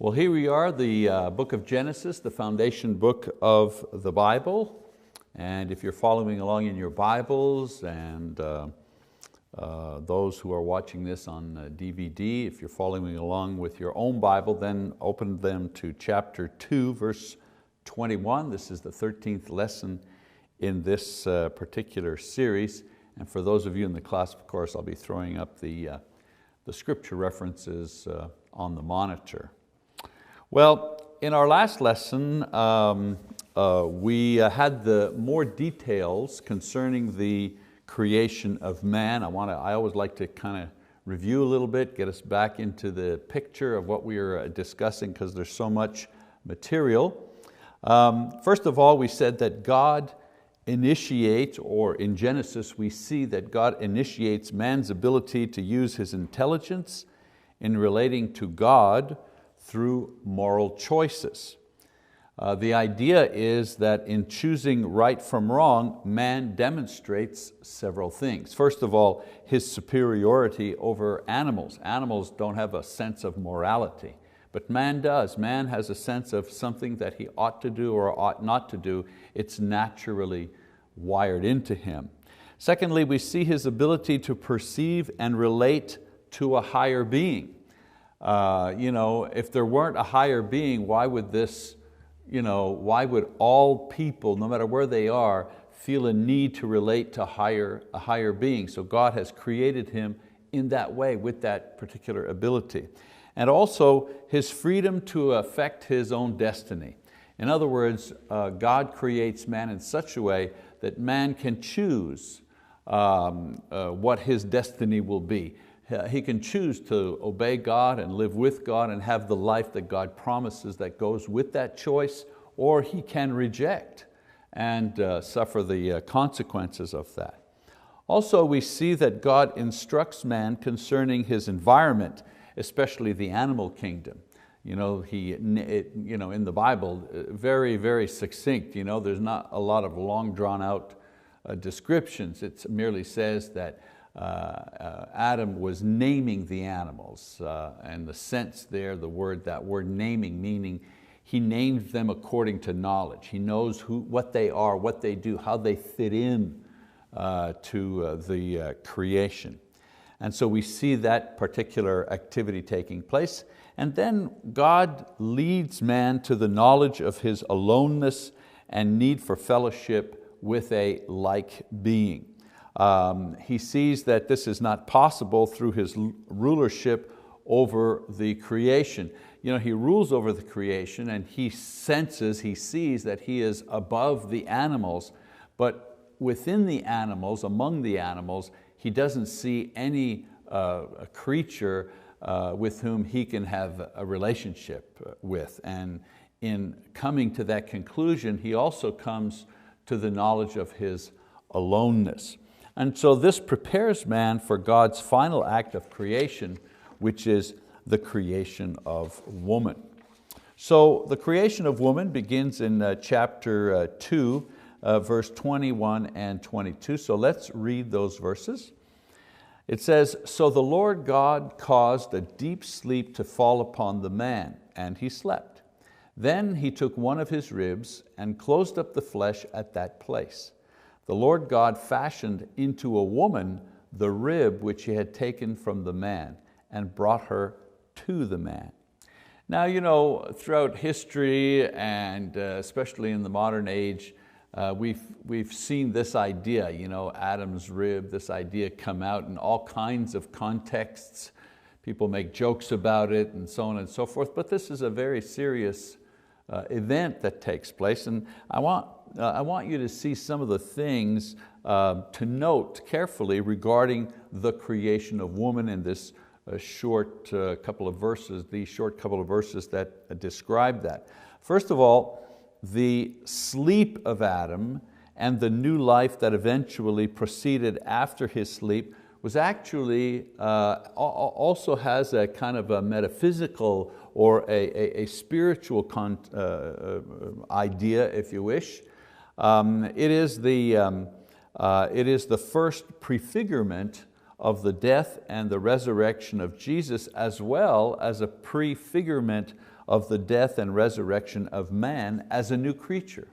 Well, here we are, the book of Genesis, the foundation book of the Bible. And if you're following along in your Bibles and those who are watching this on DVD, if you're following along with your own Bible, then open them to chapter 2, verse 21. This is the 13th lesson in this particular series. And for those of you in the class, of course, I'll be throwing up the scripture references on the monitor. Well, in our last lesson, we had the more details concerning the creation of man. I always like to kind of review a little bit, get us back into the picture of what we are discussing because there's so much material. First of all, we said that God initiates, or in Genesis we see that God initiates man's ability to use his intelligence in relating to God through moral choices. The idea is that in choosing right from wrong, man demonstrates several things. First of all, his superiority over animals. Animals don't have a sense of morality, but man does. Man has a sense of something that he ought to do or ought not to do. It's naturally wired into him. Secondly, we see his ability to perceive and relate to a higher being. If there weren't a higher being, why would all people, no matter where they are, feel a need to relate to a higher being? So God has created him in that way, with that particular ability. And also his freedom to affect his own destiny. In other words, God creates man in such a way that man can choose what his destiny will be. He can choose to obey God and live with God and have the life that God promises that goes with that choice, or he can reject and suffer the consequences of that. Also, we see that God instructs man concerning his environment, especially the animal kingdom. In the Bible, very, very succinct. There's not a lot of long drawn out descriptions. It merely says that Adam was naming the animals, and the sense there, that word naming, meaning he named them according to knowledge. He knows what they are, what they do, how they fit in to the creation. And so we see that particular activity taking place. And then God leads man to the knowledge of his aloneness and need for fellowship with a like being. He sees that this is not possible through his rulership over the creation. He rules over the creation and he sees that he is above the animals, but within the animals, among the animals, he doesn't see any creature with whom he can have a relationship with. And in coming to that conclusion, he also comes to the knowledge of his aloneness. And so this prepares man for God's final act of creation, which is the creation of woman. So the creation of woman begins in chapter 2, verse 21 and 22. So let's read those verses. It says, "So the Lord God caused a deep sleep to fall upon the man, and he slept. Then he took one of his ribs and closed up the flesh at that place. The Lord God fashioned into a woman the rib which he had taken from the man and brought her to the man." Now, throughout history and especially in the modern age, we've seen this idea, Adam's rib, this idea come out in all kinds of contexts. People make jokes about it and so on and so forth, but this is a very serious event that takes place. And I want you to see some of the things to note carefully regarding the creation of woman in this short couple of verses, these short couple of verses that describe that. First of all, the sleep of Adam and the new life that eventually proceeded after his sleep was actually also has a kind of a metaphysical or a spiritual idea, if you wish. It is the first prefigurement of the death and the resurrection of Jesus, as well as a prefigurement of the death and resurrection of man as a new creature.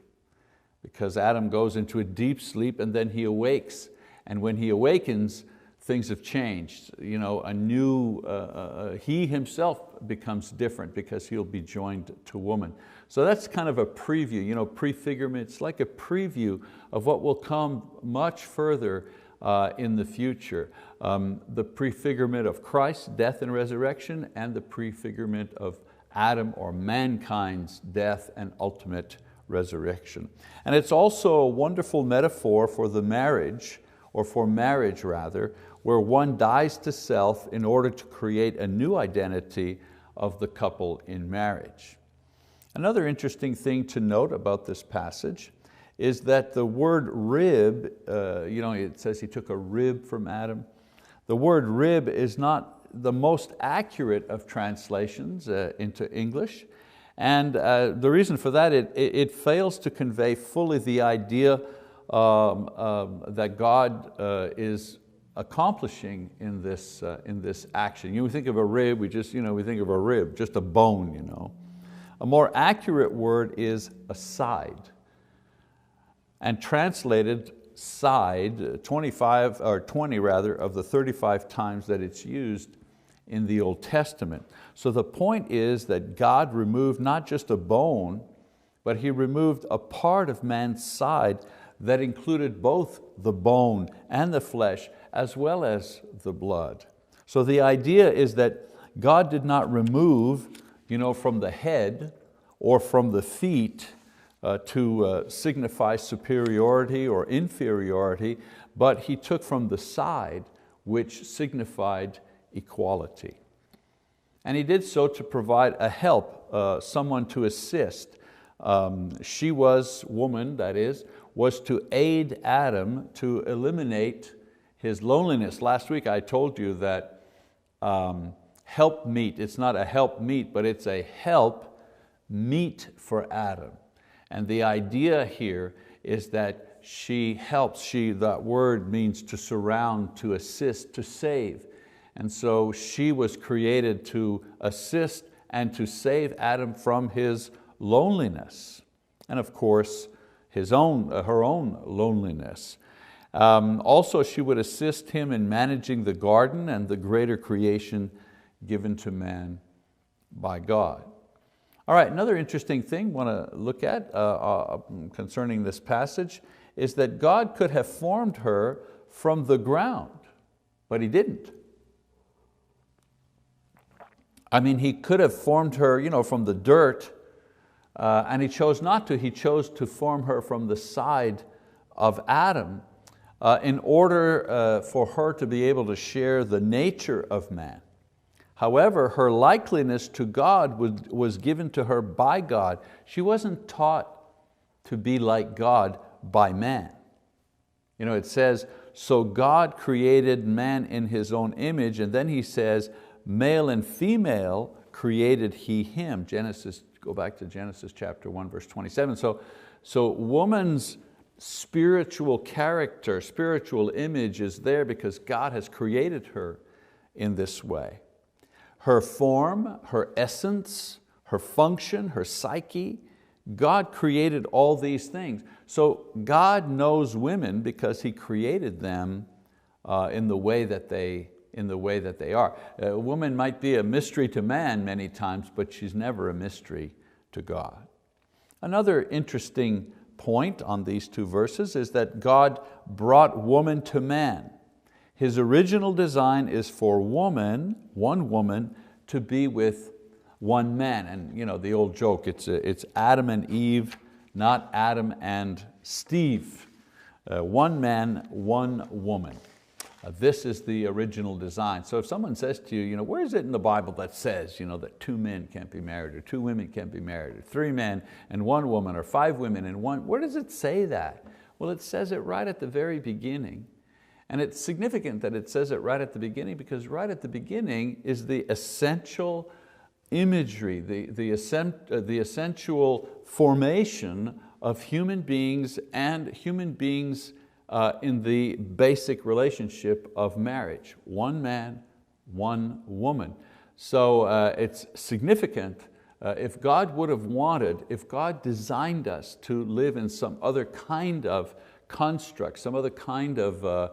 Because Adam goes into a deep sleep and then he awakes. And when he awakens, things have changed. A new, he himself becomes different because he'll be joined to woman. So that's kind of a preview, prefigurement. It's like a preview of what will come much further in the future. The prefigurement of Christ's death and resurrection, and the prefigurement of Adam or mankind's death and ultimate resurrection. And it's also a wonderful metaphor for the marriage, or for marriage rather, where one dies to self in order to create a new identity of the couple in marriage. Another interesting thing to note about this passage is that the word rib, it says he took a rib from Adam. The word rib is not the most accurate of translations into English. And the reason for that, it fails to convey fully the idea that God is accomplishing in this action. We think of a rib, we think of a rib, just a bone. A more accurate word is a side. And translated side, 20 rather, of the 35 times that it's used in the Old Testament. So the point is that God removed not just a bone, but He removed a part of man's side that included both the bone and the flesh, as well as the blood. So the idea is that God did not remove from the head or from the feet to signify superiority or inferiority, but He took from the side, which signified equality. And He did so to provide a help, someone to assist. She was, woman that is, was to aid Adam to eliminate his loneliness. Last week I told you that help meet, it's not a help meet, but it's a help meet for Adam. And the idea here is that she helps. That word means to surround, to assist, to save. And so she was created to assist and to save Adam from his loneliness. And of course, her own loneliness. Also, she would assist him in managing the garden and the greater creation given to man by God. All right, another interesting thing I want to look at concerning this passage is that God could have formed her from the ground, but He didn't. He could have formed her from the dirt, and He chose not to. He chose to form her from the side of Adam in order for her to be able to share the nature of man. However, her likeliness to God was given to her by God. She wasn't taught to be like God by man. It says, so God created man in His own image, and then He says, male and female created He him. Go back to Genesis chapter 1, verse 27. So woman's spiritual character, spiritual image is there because God has created her in this way. Her form, her essence, her function, her psyche, God created all these things. So God knows women because He created them in the way that they are. A woman might be a mystery to man many times, but she's never a mystery to God. Another interesting point on these two verses is that God brought woman to man. His original design is for one woman, to be with one man. And the old joke, it's Adam and Eve, not Adam and Steve. One man, one woman. This is the original design. So if someone says to you, where is it in the Bible that says that 2 men can't be married, or 2 women can't be married, or 3 men and 1 woman, or 5 women and 1, where does it say that? Well, it says it right at the very beginning. And it's significant that it says it right at the beginning, because right at the beginning is the essential imagery, the essential formation of human beings and human beings' in the basic relationship of marriage. One man, one woman. So it's significant. If God would have wanted, if God designed us to live in some other kind of construct, some other kind of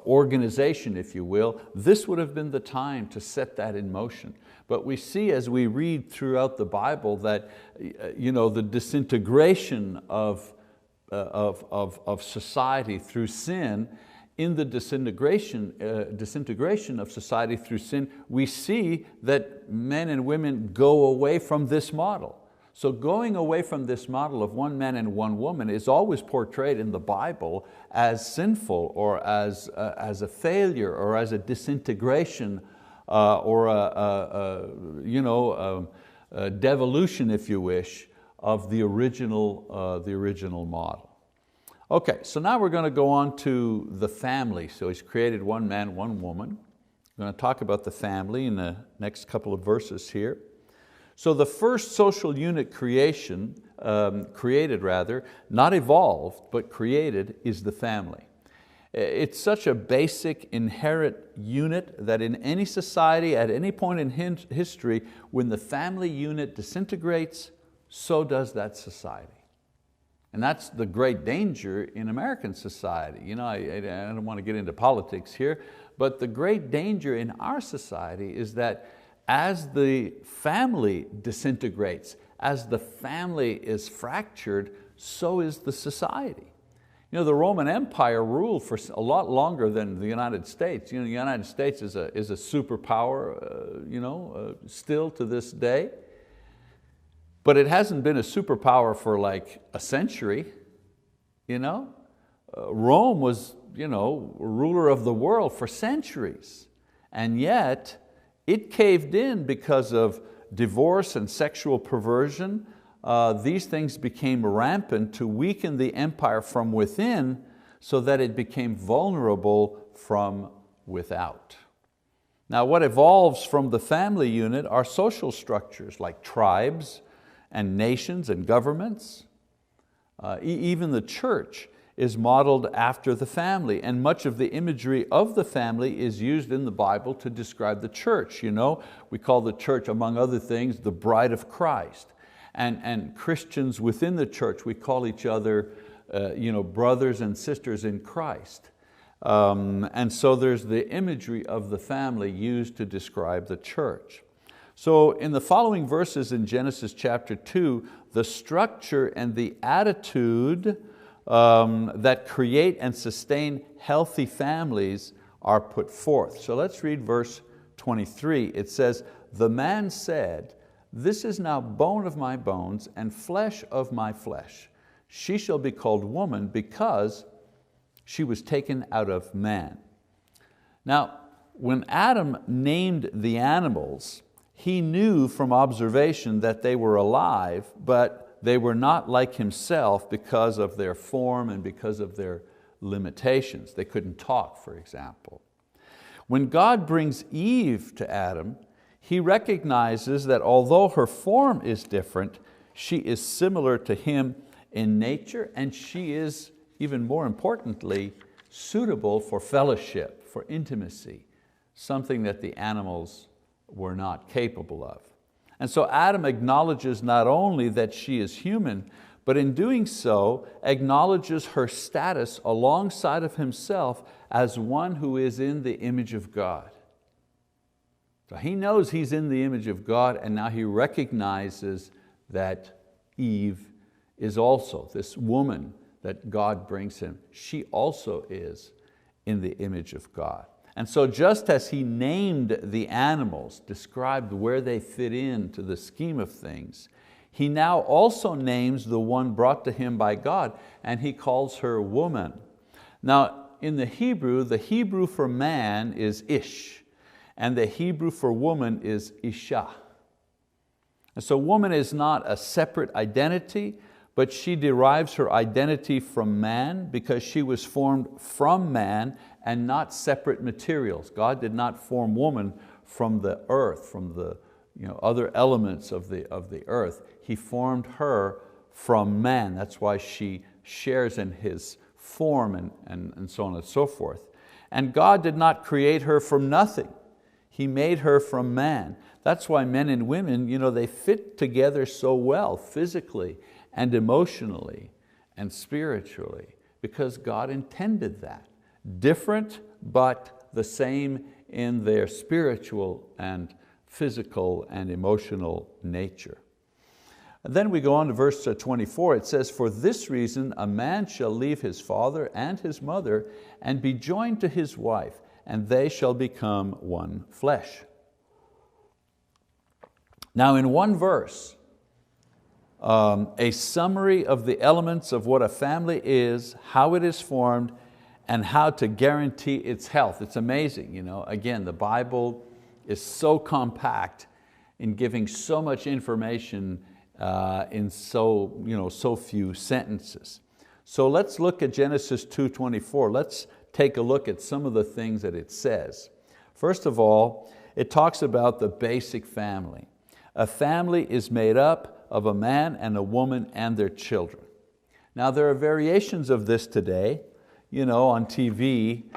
organization, if you will, this would have been the time to set that in motion. But we see as we read throughout the Bible that the disintegration of society through sin, in the disintegration of society through sin, we see that men and women go away from this model. So going away from this model of one man and one woman is always portrayed in the Bible as sinful, or as a failure, or as a disintegration, or a devolution, if you wish, of the original model. Okay, so now we're going to go on to the family. So He's created one man, one woman. We're going to talk about the family in the next couple of verses here. So the first social unit created, not evolved, but created, is the family. It's such a basic, inherent unit that in any society, at any point in history, when the family unit disintegrates, so does that society. And that's the great danger in American society. I don't want to get into politics here, but the great danger in our society is that as the family disintegrates, as the family is fractured, so is the society. The Roman Empire ruled for a lot longer than the United States. The United States is a superpower, still to this day. But it hasn't been a superpower for like a century. Rome was ruler of the world for centuries. And yet it caved in because of divorce and sexual perversion. These things became rampant to weaken the empire from within, so that it became vulnerable from without. Now, what evolves from the family unit are social structures like tribes and nations and governments. Even the church is modeled after the family, and much of the imagery of the family is used in the Bible to describe the church. We call the church, among other things, the bride of Christ. And Christians within the church, we call each other brothers and sisters in Christ. And so there's the imagery of the family used to describe the church. So in the following verses in Genesis chapter 2, the structure and the attitude that create and sustain healthy families are put forth. So let's read verse 23. It says, "The man said, 'This is now bone of my bones and flesh of my flesh. She shall be called woman, because she was taken out of man.'" Now, when Adam named the animals, he knew from observation that they were alive, but they were not like himself because of their form and because of their limitations. They couldn't talk, for example. When God brings Eve to Adam, He recognizes that although her form is different, she is similar to him in nature, and she is, even more importantly, suitable for fellowship, for intimacy, something that the animals were not capable of. And so Adam acknowledges not only that she is human, but in doing so acknowledges her status alongside of himself as one who is in the image of God. So he knows he's in the image of God, and now he recognizes that Eve is also, this woman that God brings him, she also is in the image of God. And so just as he named the animals, described where they fit into the scheme of things, he now also names the one brought to him by God, and he calls her woman. Now in the Hebrew for man is ish, and the Hebrew for woman is isha. And so woman is not a separate identity, but she derives her identity from man because she was formed from man and not separate materials. God did not form woman from the earth, from the other elements of the earth. He formed her from man. That's why she shares in His form and so on and so forth. And God did not create her from nothing. He made her from man. That's why men and women, they fit together so well physically and emotionally and spiritually, because God intended that. Different, but the same in their spiritual and physical and emotional nature. And then we go on to verse 24. It says, "For this reason a man shall leave his father and his mother and be joined to his wife, and they shall become one flesh." Now in one verse, a summary of the elements of what a family is, how it is formed, and how to guarantee its health. It's amazing. Again, the Bible is so compact in giving so much information in so few sentences. So let's look at Genesis 2:24. Let's take a look at some of the things that it says. First of all, it talks about the basic family. A family is made up of a man and a woman and their children. Now there are variations of this today. On TV,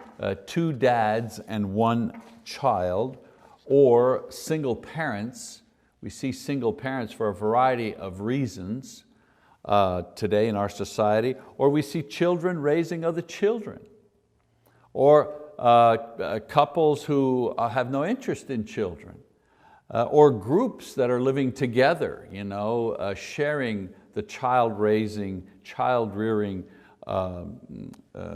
2 dads and 1 child, or single parents. We see single parents for a variety of reasons today in our society, or we see children raising other children, or couples who have no interest in children, or groups that are living together, sharing the child raising, child rearing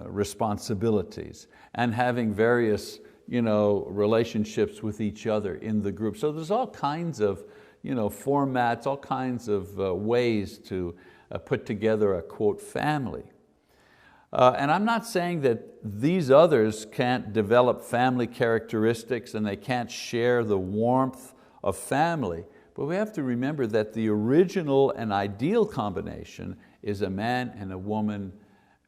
responsibilities, and having various relationships with each other in the group. So there's all kinds of formats, all kinds of ways to put together a, quote, family. And I'm not saying that these others can't develop family characteristics and they can't share the warmth of family, but we have to remember that the original and ideal combination is a man and a woman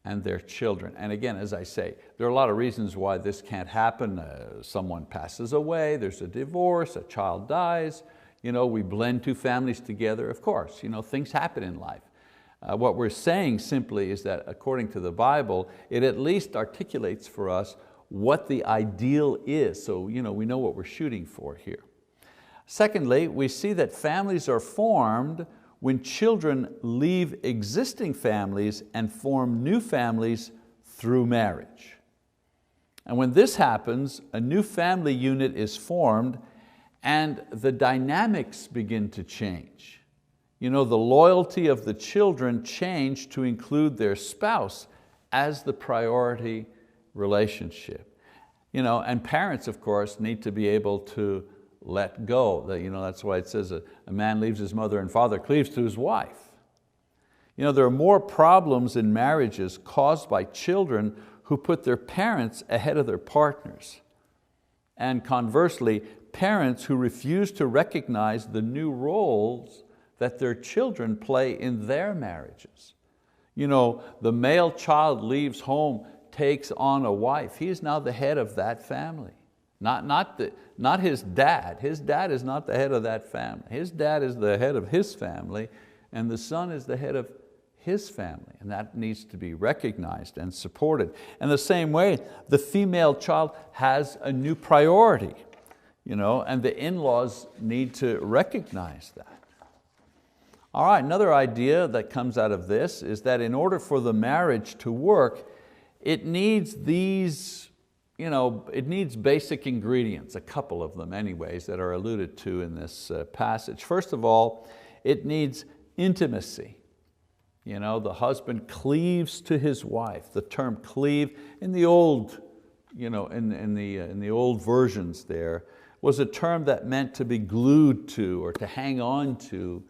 and their children. And again, as I say, there are a lot of reasons why this can't happen. Someone passes away, there's a divorce, a child dies, we blend 2 families together. Of course, things happen in life. What we're saying simply is that according to the Bible, it at least articulates for us what the ideal is. So we know what we're shooting for here. Secondly, we see that families are formed when children leave existing families and form new families through marriage. And when this happens, a new family unit is formed and the dynamics begin to change. The loyalty of the children change to include their spouse as the priority relationship. And parents, of course, need to be able to let go. That's why it says a man leaves his mother and father, cleaves to his wife. There are more problems in marriages caused by children who put their parents ahead of their partners. And conversely, parents who refuse to recognize the new roles that their children play in their marriages. The male child leaves home, takes on a wife. He is now the head of that family. Not his dad. His dad is not the head of that family. His dad is the head of his family, and the son is the head of his family, and that needs to be recognized and supported. And the same way, the female child has a new priority, and the in-laws need to recognize that. All right, another idea that comes out of this is that in order for the marriage to work, it needs it needs basic ingredients, a couple of them anyways, that are alluded to in this passage. First of all, it needs intimacy. The husband cleaves to his wife. The term cleave in the old, in the old versions there, was a term that meant to be glued to or to hang on to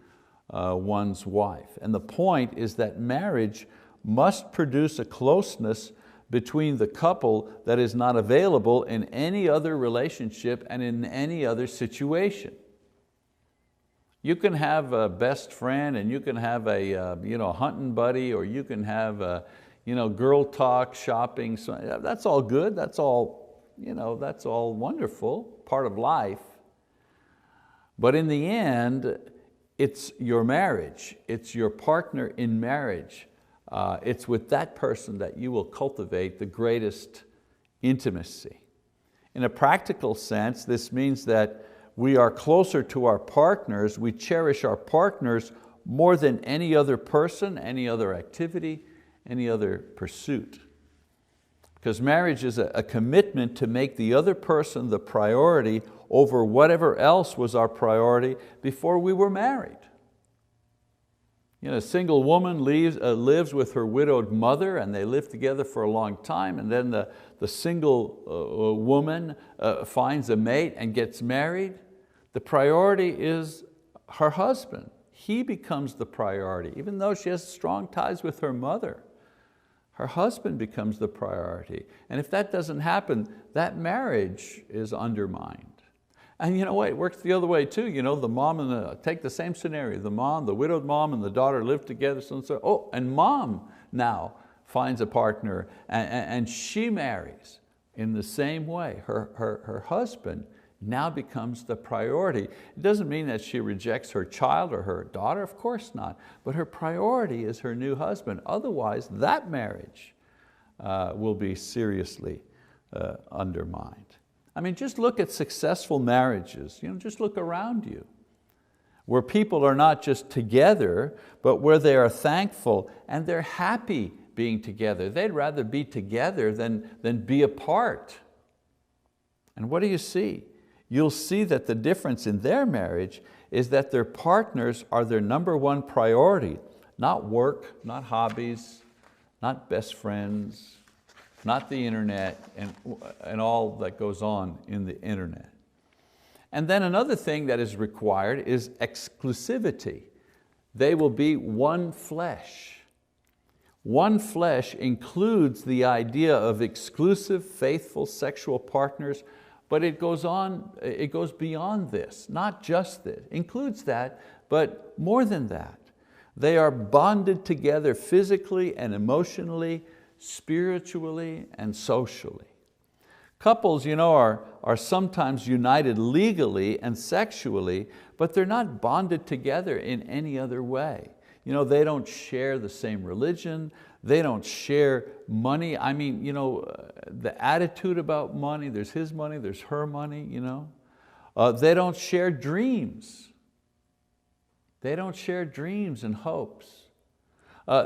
one's wife. And the point is that marriage must produce a closeness between the couple that is not available in any other relationship and in any other situation. You can have a best friend, and you can have a hunting buddy, or you can have a girl talk, shopping. So that's all good. That's all wonderful, part of life. But in the end, it's your marriage. It's your partner in marriage it's with that person that you will cultivate the greatest intimacy. In a practical sense, this means that we are closer to our partners, we cherish our partners more than any other person, any other activity, any other pursuit. Because marriage is a commitment to make the other person the priority over whatever else was our priority before we were married. A single woman lives with her widowed mother, and they live together for a long time, and then the single woman finds a mate and gets married. The priority is her husband. He becomes the priority, even though she has strong ties with her mother. Her husband becomes the priority. And if that doesn't happen, that marriage is undermined. And you know what, it works the other way too. The mom take the same scenario, the widowed mom and the daughter live together, and mom now finds a partner and she marries in the same way. Her husband now becomes the priority. It doesn't mean that she rejects her child or her daughter, of course not, but her priority is her new husband. Otherwise, that marriage will be seriously undermined. Just look at successful marriages. Just look around you, where people are not just together, but where they are thankful and they're happy being together. They'd rather be together than be apart. And what do you see? You'll see that the difference in their marriage is that their partners are their number one priority, not work, not hobbies, not best friends, not the internet and all that goes on in the internet. And then another thing that is required is exclusivity. They will be one flesh. One flesh includes the idea of exclusive, faithful sexual partners, but it goes beyond this, not just this. It includes that, but more than that. They are bonded together physically and emotionally, spiritually and socially. Couples are sometimes united legally and sexually, but they're not bonded together in any other way. They don't share the same religion, they don't share money. The attitude about money, there's his money, there's her money. They don't share dreams. They don't share dreams and hopes.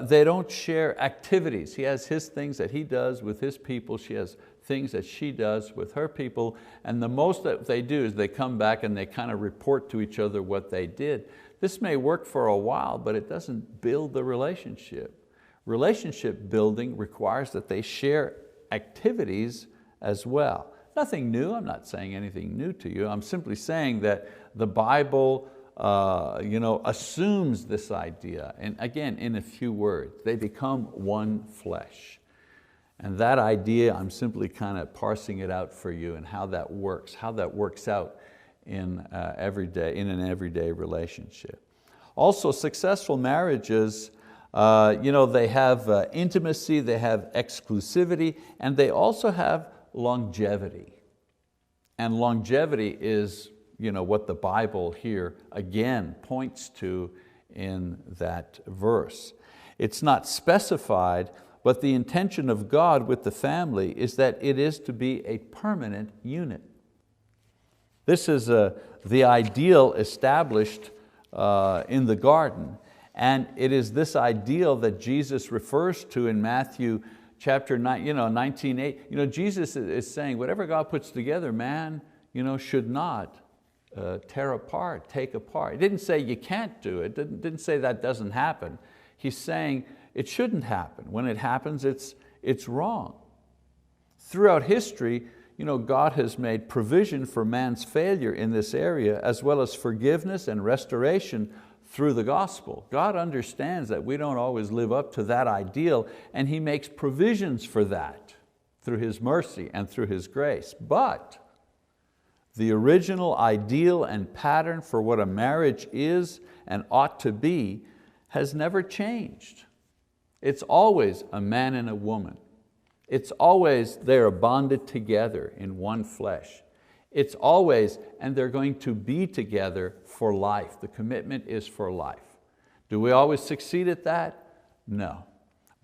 They don't share activities. He has his things that he does with his people. She has things that she does with her people. And the most that they do is they come back and they kind of report to each other what they did. This may work for a while, but it doesn't build the relationship. Relationship building requires that they share activities as well. Nothing new, I'm not saying anything new to you. I'm simply saying that the Bible assumes this idea. And again, in a few words, they become one flesh. And that idea, I'm simply kind of parsing it out for you and how that works out in an everyday relationship. Also, successful marriages, they have intimacy, they have exclusivity, and they also have longevity. And longevity is what the Bible here again points to in that verse. It's not specified, but the intention of God with the family is that it is to be a permanent unit. This is the ideal established in the garden, and it is this ideal that Jesus refers to in Matthew chapter 9, 19:8. Jesus is saying whatever God puts together, man should not tear apart, take apart. He didn't say you can't do it, didn't say that doesn't happen. He's saying it shouldn't happen. When it happens, it's wrong. Throughout history, God has made provision for man's failure in this area, as well as forgiveness and restoration through the gospel. God understands that we don't always live up to that ideal, and He makes provisions for that through His mercy and through His grace. But the original ideal and pattern for what a marriage is and ought to be has never changed. It's always a man and a woman. It's always they are bonded together in one flesh. It's always, and they're going to be together for life. The commitment is for life. Do we always succeed at that? No.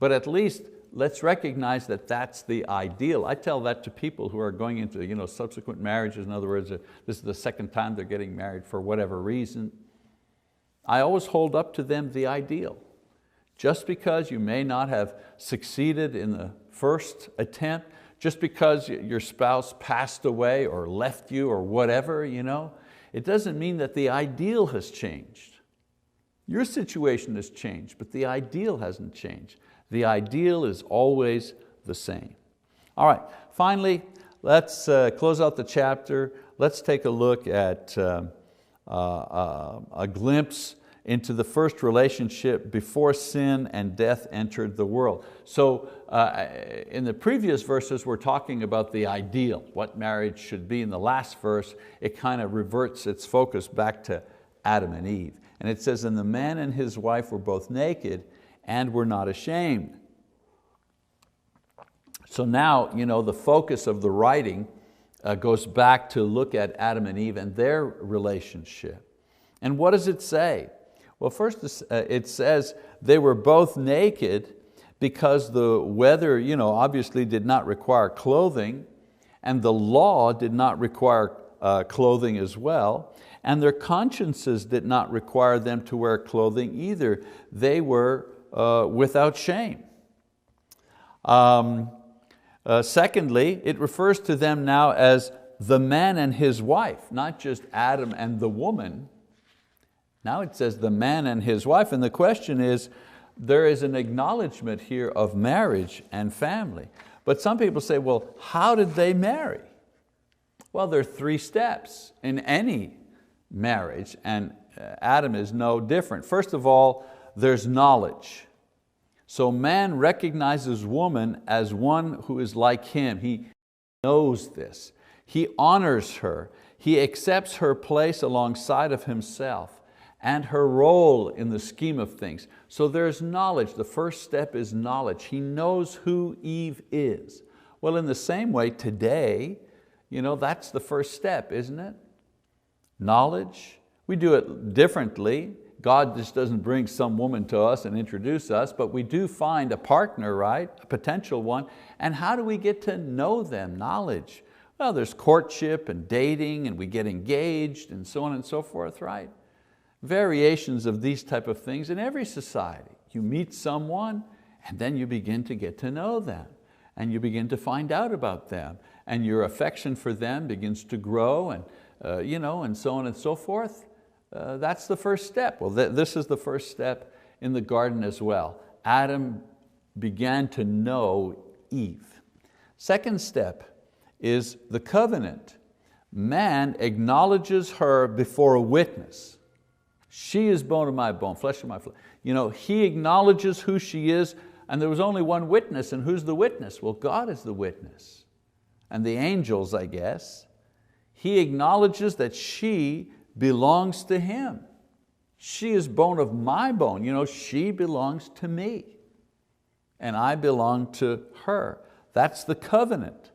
But at least let's recognize that that's the ideal. I tell that to people who are going into subsequent marriages. In other words, this is the second time they're getting married for whatever reason. I always hold up to them the ideal. Just because you may not have succeeded in the first attempt, just because your spouse passed away or left you or whatever, it doesn't mean that the ideal has changed. Your situation has changed, but the ideal hasn't changed. The ideal is always the same. All right, finally, let's close out the chapter. Let's take a look at a glimpse into the first relationship before sin and death entered the world. So in the previous verses we're talking about the ideal, what marriage should be. In the last verse it kind of reverts its focus back to Adam and Eve. And it says, and the man and his wife were both naked and were not ashamed. So now the focus of the writing goes back to look at Adam and Eve and their relationship. And what does it say? Well, first it says they were both naked because the weather obviously did not require clothing, and the law did not require clothing as well, and their consciences did not require them to wear clothing either. They were without shame. Secondly, it refers to them now as the man and his wife, not just Adam and the woman. Now it says the man and his wife, and the question is, there is an acknowledgement here of marriage and family. But some people say, well, how did they marry? Well, there are 3 steps in any marriage, and Adam is no different. First of all, there's knowledge. So man recognizes woman as one who is like him. He knows this. He honors her. He accepts her place alongside of himself and her role in the scheme of things. So there's knowledge. The first step is knowledge. He knows who Eve is. Well, in the same way today, that's the first step, isn't it? Knowledge. We do it differently. God just doesn't bring some woman to us and introduce us, but we do find a partner, right? A potential one. And how do we get to know them? Knowledge. Well, there's courtship and dating, and we get engaged and so on and so forth, right? Variations of these type of things in every society. You meet someone and then you begin to get to know them and you begin to find out about them, and your affection for them begins to grow, and and so on and so forth. That's the first step. Well, this is the first step in the garden as well. Adam began to know Eve. Second step is the covenant. Man acknowledges her before a witness. She is bone of my bone, flesh of my flesh. He acknowledges who she is, and there was only one witness, and who's the witness? Well, God is the witness. And the angels, I guess. He acknowledges that she belongs to him. She is bone of my bone. She belongs to me, and I belong to her. That's the covenant.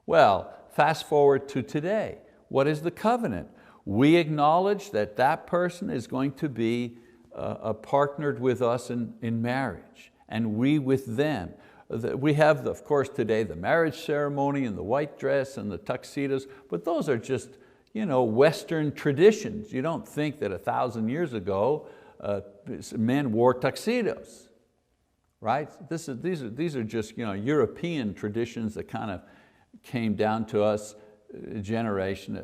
Well, fast forward to today. What is the covenant? We acknowledge that that person is going to be partnered with us in marriage, and we with them. We have, of course, today the marriage ceremony and the white dress and the tuxedos, but those are just Western traditions. You don't think that 1,000 years ago men wore tuxedos, right? These are just European traditions that kind of came down to us generation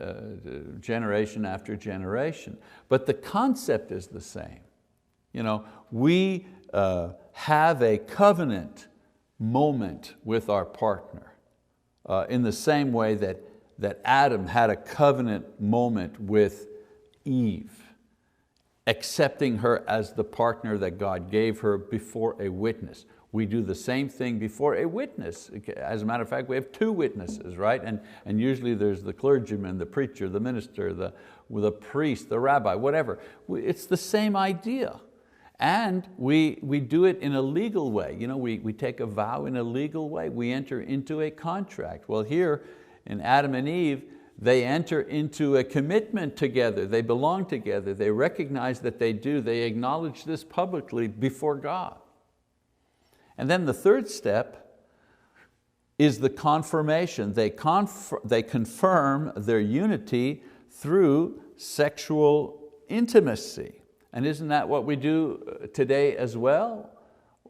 after generation. But the concept is the same. We have a covenant moment with our partner in the same way that Adam had a covenant moment with Eve, accepting her as the partner that God gave her before a witness. We do the same thing before a witness. As a matter of fact, we have 2 witnesses, right? And usually there's the clergyman, the preacher, the minister, the priest, the rabbi, whatever. It's the same idea. And we do it in a legal way. We take a vow in a legal way. We enter into a contract. Well, here in Adam and Eve, they enter into a commitment together. They belong together. They recognize that they do. They acknowledge this publicly before God. And then the third step is the confirmation. They confirm their unity through sexual intimacy. And isn't that what we do today as well?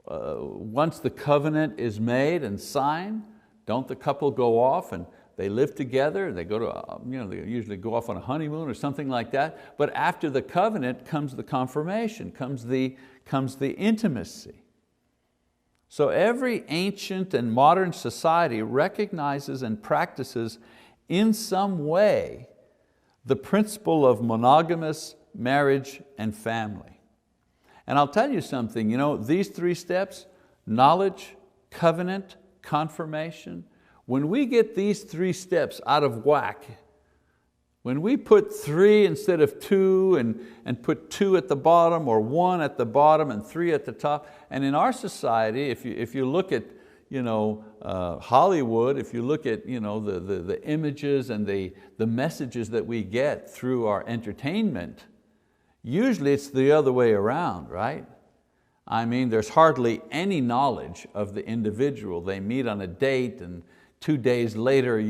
Once the covenant is made and signed, don't the couple go off and they live together? They go to, they usually go off on a honeymoon or something like that. But after the covenant comes the confirmation, comes the intimacy. So every ancient and modern society recognizes and practices in some way the principle of monogamous marriage and family. And I'll tell you something, these three steps, knowledge, covenant, confirmation, when we get these three steps out of whack, when we put 3 instead of 2 and put 2 at the bottom or 1 at the bottom and 3 at the top, and in our society, if you look at Hollywood, if you look at the images and the messages that we get through our entertainment, usually it's the other way around, right? I mean, there's hardly any knowledge of the individual. They meet on a date and 2 days later,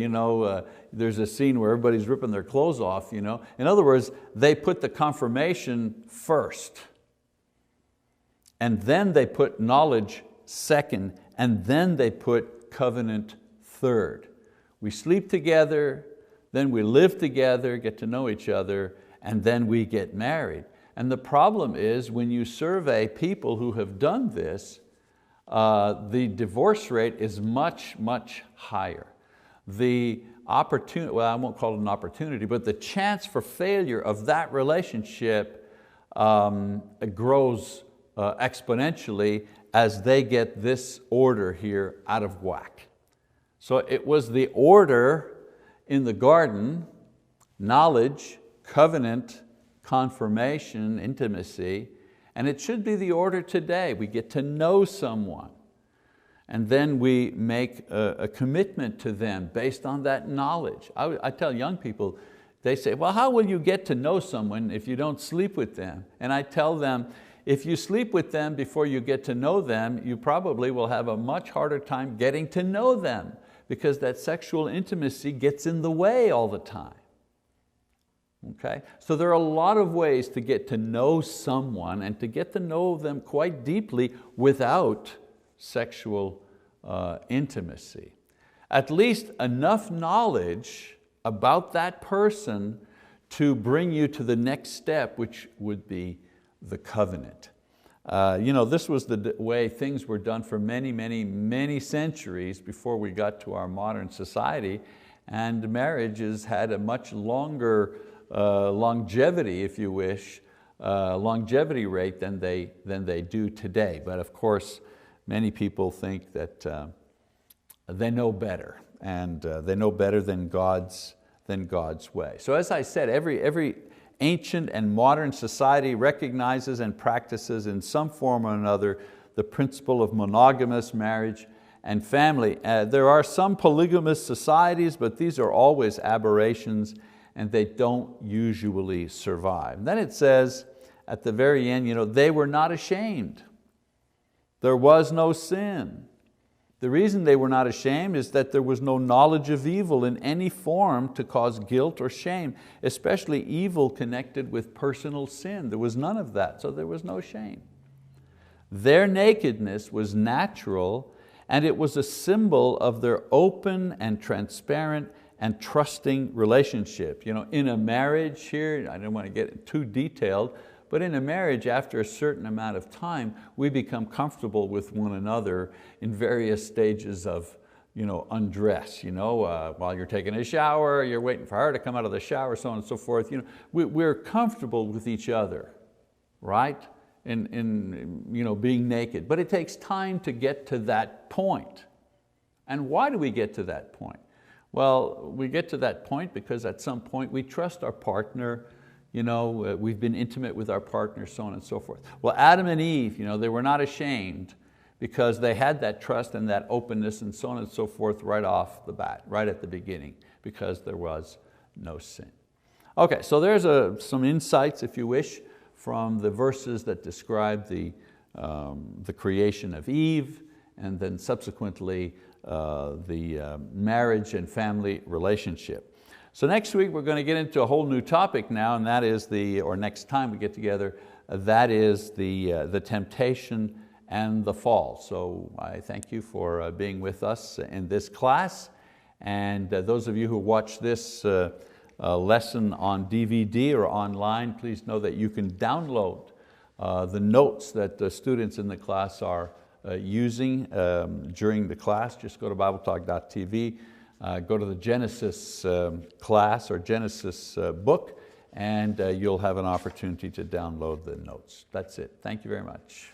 there's a scene where everybody's ripping their clothes off. In other words, they put the confirmation first. And then they put knowledge second, and then they put covenant third. We sleep together, then we live together, get to know each other, and then we get married. And the problem is when you survey people who have done this, the divorce rate is much, much higher. The opportunity, well, I won't call it an opportunity, but the chance for failure of that relationship grows exponentially as they get this order here out of whack. So it was the order in the garden, knowledge, covenant, confirmation, intimacy, and it should be the order today. We get to know someone, and then we make a commitment to them based on that knowledge. I tell young people, they say, well, how will you get to know someone if you don't sleep with them? And I tell them, if you sleep with them before you get to know them, you probably will have a much harder time getting to know them, because that sexual intimacy gets in the way all the time. Okay? So there are a lot of ways to get to know someone and to get to know them quite deeply without sexual intimacy. At least enough knowledge about that person to bring you to the next step, which would be the covenant. This was the way things were done for many, many, many centuries before we got to our modern society, and marriages had a much longer longevity, if you wish, longevity rate than they do today. But of course, many people think that they know better, and they know better than God's way. So as I said, every ancient and modern society recognizes and practices in some form or another the principle of monogamous marriage and family. There are some polygamous societies, but these are always aberrations, and they don't usually survive. And then it says at the very end, they were not ashamed. There was no sin. The reason they were not ashamed is that there was no knowledge of evil in any form to cause guilt or shame, especially evil connected with personal sin. There was none of that, so there was no shame. Their nakedness was natural, and it was a symbol of their open and transparent and trusting relationship. In a marriage here, I don't want to get too detailed, but in a marriage, after a certain amount of time, we become comfortable with one another in various stages of undress. While you're taking a shower, you're waiting for her to come out of the shower, so on and so forth. We're comfortable with each other, right? In being naked. But it takes time to get to that point. And why do we get to that point? Well, we get to that point because at some point we trust our partner, we've been intimate with our partner, so on and so forth. Well, Adam and Eve, they were not ashamed because they had that trust and that openness and so on and so forth right off the bat, right at the beginning, because there was no sin. Okay, so there's some insights, if you wish, from the verses that describe the creation of Eve and then subsequently the marriage and family relationship. So next week we're going to get into a whole new topic now, and that is or next time we get together, that is the temptation and the fall. So I thank you for being with us in this class, and those of you who watch this lesson on DVD or online, please know that you can download the notes that the students in the class are using during the class. Just go to BibleTalk.tv, go to the Genesis class or Genesis book, and you'll have an opportunity to download the notes. That's it. Thank you very much.